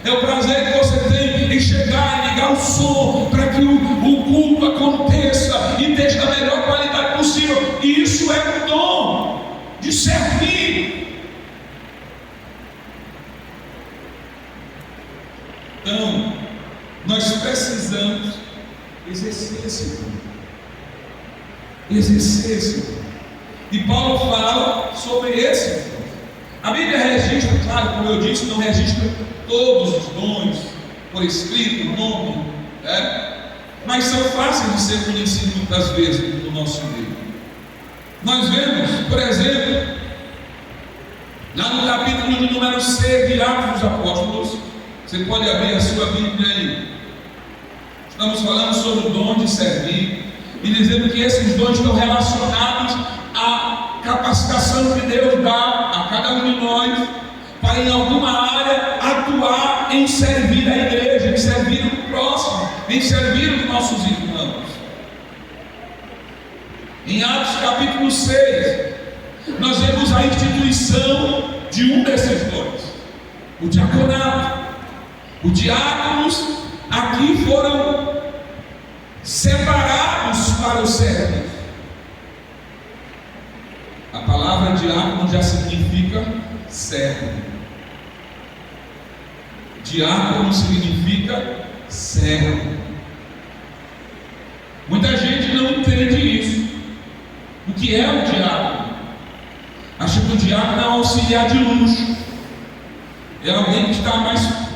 é o prazer que você tem em chegar e ligar o som para que o culto aconteça e esteja da melhor qualidade possível. E isso é um dom de servir. Então, nós precisamos exercer esse dom. Exercer esse dom. E Paulo fala sobre esse dom. A Bíblia registra, claro, como eu disse, não registra todos os dons por escrito, nome, mas são fáceis de ser conhecidos muitas vezes no nosso meio. Nós vemos, por exemplo, lá no capítulo de número 6 de Atos dos Apóstolos, você pode abrir a sua Bíblia aí. Estamos falando sobre o dom de servir e dizendo que esses dons estão relacionados à capacitação que Deus dá a cada um de nós para em alguma área atuar em servir a igreja, em servir o próximo, em servir os nossos irmãos. Em Atos capítulo 6, nós vemos a instituição de um desses dons, o diaconato. Os diáconos aqui foram separados para o serviço. A palavra diácono já significa servo. Diácono significa servo. Muita gente não entende isso. O que é um diácono? Acha que o diácono é um auxiliar de luxo. É alguém que está mais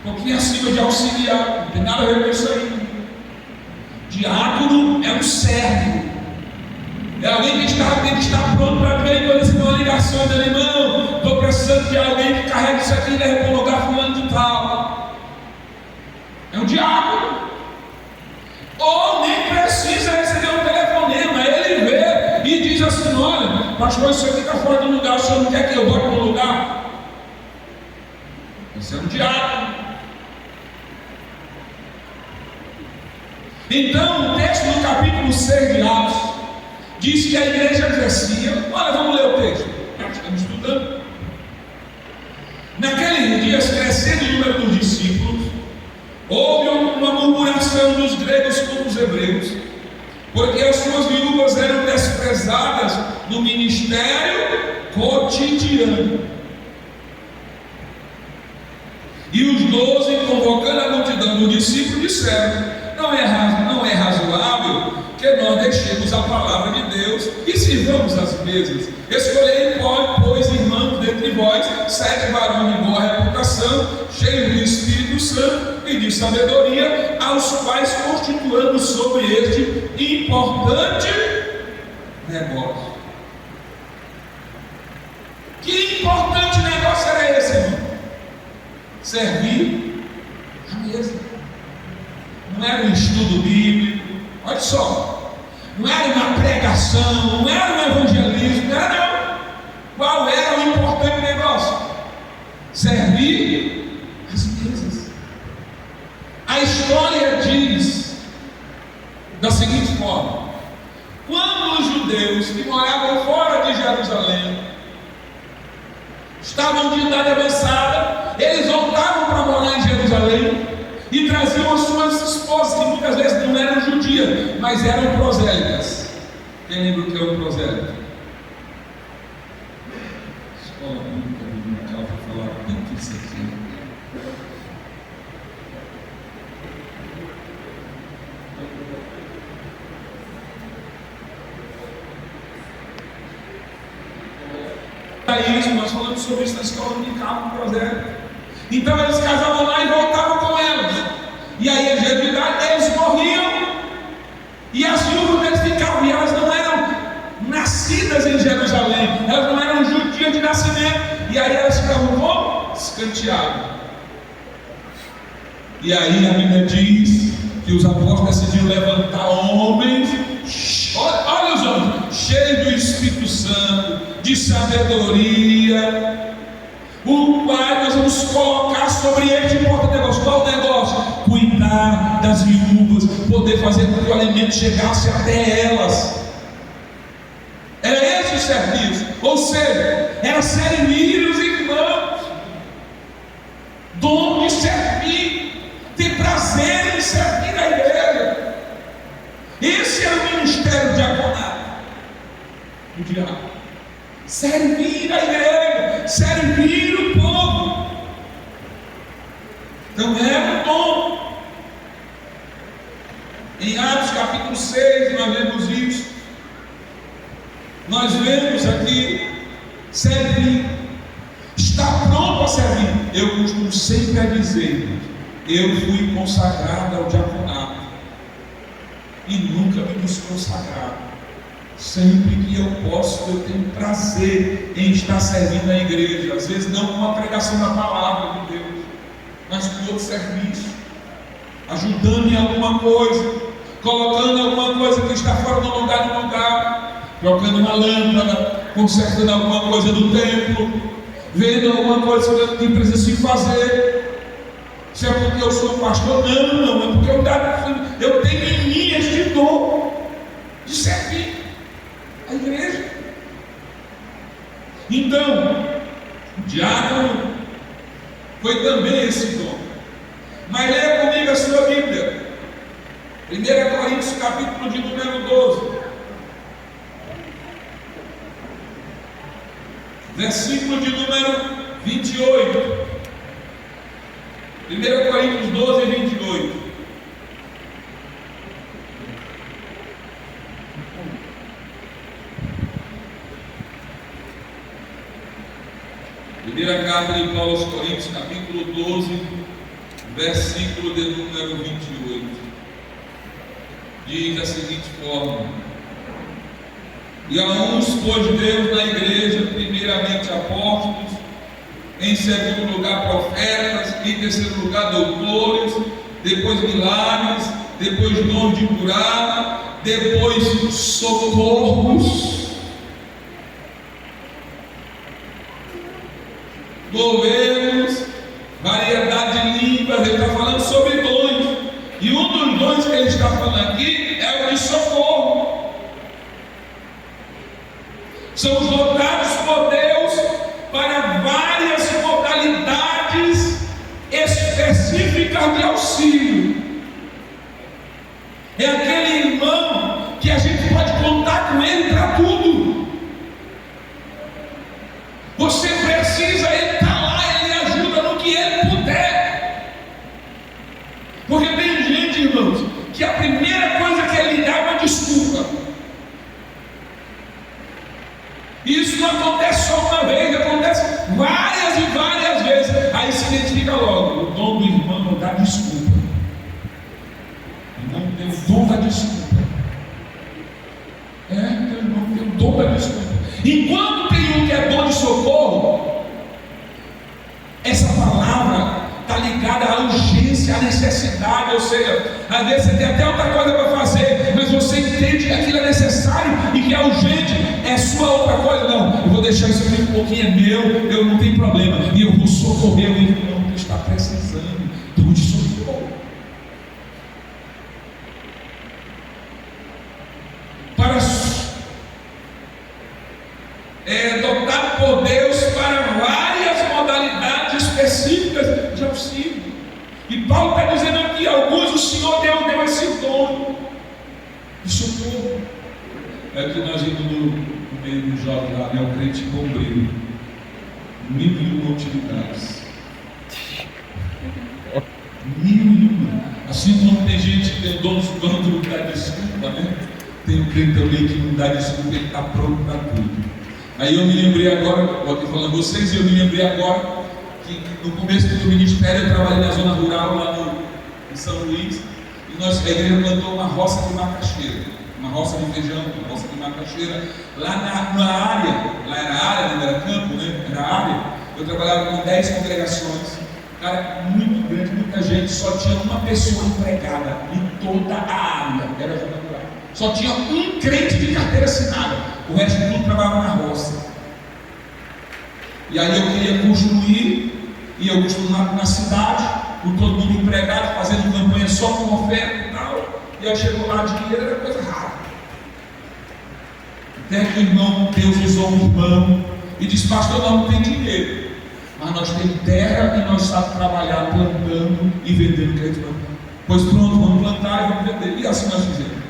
um pouquinho acima de auxiliar. Não tem nada a ver com isso aí. Diácono é um servo. É alguém que tem que estar pronto para ver quando receber uma ligação dele, irmão, estou precisando de alguém que carregue isso aqui e leve para um lugar fulano de tal. É um diácono. Ou nem precisa receber um telefonema, ele vê e diz assim: olha, pastor, isso aqui está fora do lugar, o senhor não quer que eu volte para um lugar? Esse é um diácono. Então, o texto do capítulo 6 de Atos diz que a igreja crescia. Olha, vamos ler o texto. Estamos estudando. Naqueles dias, crescendo o número dos discípulos, houve uma murmuração dos gregos contra os hebreus, porque as suas viúvas eram desprezadas no ministério cotidiano. E os 12, convocando a multidão dos discípulos, disseram: não é razoável que nós deixemos a palavra de Deus e sirvamos as mesas. Escolhei, pois, irmãos, dentre vós, 7 varões de boa reputação, cheios do Espírito Santo e de sabedoria, aos quais constituamos sobre este importante negócio. Que importante negócio era esse, irmão? Servir a mesa. Não era um estudo bíblico, olha só, não era uma pregação, não era um evangelismo, não era não. Qual era o importante negócio? Servir as mesas. A história diz da seguinte forma: quando os judeus que moravam fora de Jerusalém estavam de idade avançada, eles voltavam para morar em Jerusalém e traziam as suas esposas, que muitas vezes não eram judias, mas eram prosélitas. Quem lembra o que é um prosélito? Escola bíblica dominical para falar tanto isso aqui. É isso, nós falamos sobre isso na escola dominical, no prosélito. Então eles casavam lá e voltavam com elas. E aí, eles morriam. E as viúvas deles ficavam. E elas não eram nascidas em Jerusalém. Elas não eram judias de nascimento. E aí elas ficavam como? Escanteadas. E aí a Bíblia diz que os apóstolos decidiram levantar homens. Olha os homens, cheios do Espírito Santo, de sabedoria, o qual nós vamos colocar sobre este importante negócio. Qual o negócio? Cuidar das viúvas, poder fazer com que o alimento chegasse até elas. Era esse o serviço. Ou seja, era servir os irmãos. dom de servir, ter prazer em servir a igreja. Esse é o ministério diaconato do diácono: servir a igreja, servir o povo. Então é um dom. Em Atos capítulo 6 nós vemos isso. Nós vemos aqui servir, estar pronto a servir. Eu costumo sempre dizer, eu fui consagrado ao diaconato e nunca me desconsagrado. Sempre que eu posso, eu tenho prazer em estar servindo a igreja. Às vezes não com uma pregação da palavra de Deus, mas com outro serviço, ajudando em alguma coisa, colocando alguma coisa que está fora do lugar no lugar, trocando uma lâmpada, consertando alguma coisa do templo, vendo alguma coisa que precisa se fazer. Se é porque eu sou pastor, não, é porque eu tenho em mim este dom de servir a igreja. Então, o diácono foi também esse dom. Mas leia comigo a sua Bíblia, 1 Coríntios capítulo de número 12, versículo de número 28. 1 Coríntios 12, 28. Primeira carta de Paulo aos Coríntios, capítulo 12, versículo de número 28. Diz da seguinte forma: e a uns pôs Deus na igreja, primeiramente apóstolos, em segundo lugar profetas, em terceiro lugar doutores, depois milagres, depois dom de curar, depois socorros, governos, variedade de línguas. Ele está falando sobre dons, e um dos dons que ele está falando aqui é o de socorro. São os dotados por Deus para várias modalidades específicas de auxílio. É aquele irmão que a gente pode contar com ele para tudo. Você precisa, ele está lá, ele ajuda no que ele puder. Porque tem gente, irmãos, que a primeira coisa que ele dá é uma desculpa. Isso não acontece só uma vez, acontece várias e várias vezes. Aí se identifica logo: o dom do irmão dá desculpa. O irmão tem o dom da desculpa. O irmão tem o dom da desculpa. Enquanto tem um que é dom de socorro, essa palavra está ligada à urgência, à necessidade. Ou seja, às vezes você tem até outra coisa para fazer, mas você entende que aquilo é necessário e que é urgente, é sua outra coisa. Não, eu vou deixar isso aqui um pouquinho, é meu, eu não tenho problema, e eu vou socorrer o irmão que está precisando de socorro. Dotado por Deus para várias modalidades específicas de auxílio. E Paulo está dizendo aqui: alguns o Senhor deu esse dom de socorro. É que nós vimos no meio do jovem lá, o crente bombril, 1001 utilidades. 1001. Assim como tem gente que tem dom de dar desculpa, né? Tem um crente também que não dá desculpa, ele está pronto para tudo. Aí eu me lembrei agora, eu estou falando a vocês, e eu me lembrei agora que no começo do ministério eu trabalhei na zona rural lá em São Luís, e a igreja plantou uma roça de macaxeira, uma roça de feijão, uma roça de macaxeira, lá na área, lá era área, não era campo, né? Era área. Eu trabalhava com 10 congregações, cara, muito grande, muita gente, só tinha uma pessoa empregada em toda a área, era zona rural. Só tinha um crente de carteira assinada, o resto de tudo trabalhava na roça. E aí eu queria construir, e eu costumava na cidade, com todo mundo empregado, fazendo campanha só com oferta e tal. E aí chegou lá, dinheiro era coisa rara. Até que o irmão, Deus usou um irmão e disse: pastor, não tem dinheiro, mas nós temos terra e nós sabemos trabalhar plantando e vendendo o que a gente planta. Pois pronto, vamos plantar e vamos vender. E assim nós fizemos.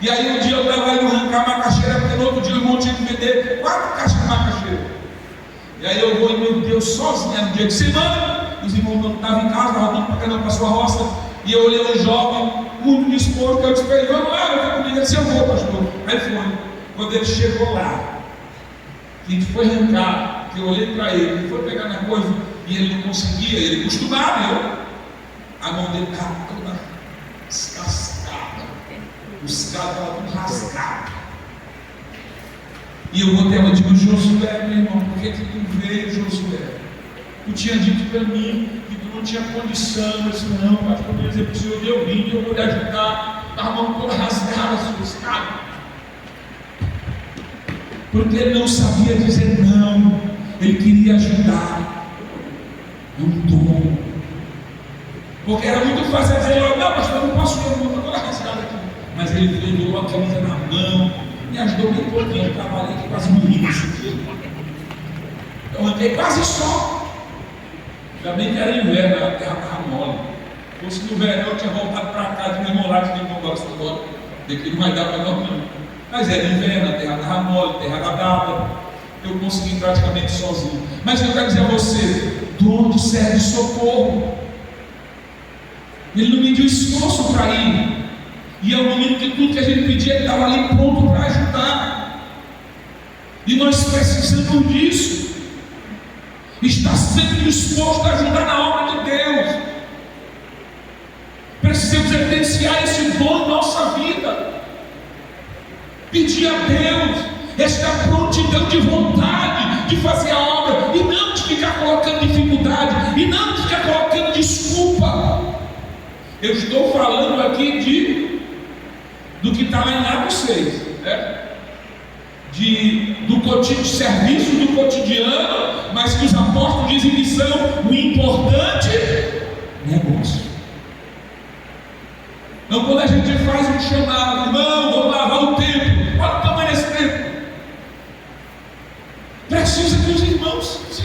E aí um dia eu estava indo arrancar macaxeira, porque no outro dia o irmão tinha que vender 4 caixas de macaxeira. E aí eu vou, e meu Deus, sozinho, era um dia de semana, os irmãos não estavam em casa, estavam indo para caramba para a sua roça, e eu olhei um jovem, muito disposto, que eu disse para ele, vamos lá, eu vou comigo. Ele disse, eu vou, pastor. Aí foi. Quando ele chegou lá, a gente foi arrancar, que eu olhei para ele foi pegar na coisa, e ele não conseguia, ele costumava, a mão dele estava toda descascada, os caras estavam tudo rasgados. E eu botei ela, digo, Josué, meu irmão, por que tu veio, Josué? Tu tinha dito para mim que tu não tinha condição. Eu disse, não, pastor, eu dizer para o senhor, eu vim, eu vou lhe ajudar. A mão toda rasgada, assustada. Porque ele não sabia dizer não, ele queria ajudar. É um dom. Porque era muito fácil dizer, não, pastor, eu não posso ver, eu estou toda rasgada aqui. Mas ele veio, deu a camisa na mão, me ajudou bem pouquinho, eu trabalhei aqui quase morri nesse dia. Eu andei quase só. Ainda bem que era inverno, a terra estava mole. Se fosse no verão, eu tinha voltado para casa, de meu irmão lá, que tinha embora essa hora. Daqui não vai dar para nós não. Mas era inverno, a terra estava mole, a terra era brava. Eu consegui praticamente sozinho. Mas eu quero dizer a você, do onde serve socorro. Ele não mediu esforço para ir. E ao momento que tudo que a gente pedia, ele estava ali pronto para ajudar. E nós precisamos disso. Está sempre disposto a ajudar na obra de Deus. Precisamos evidenciar esse dom em nossa vida. Pedir a Deus esta prontidão de vontade de fazer a obra, e não de ficar colocando dificuldade, e não de ficar colocando desculpa. Eu estou falando aqui do que está lá em Atos 6, né? Do serviço do cotidiano, mas que os apóstolos dizem que são o importante negócio. Então, quando a gente faz um chamado, irmão, vamos lavar o templo, olha o tamanho desse templo. Precisa que os irmãos se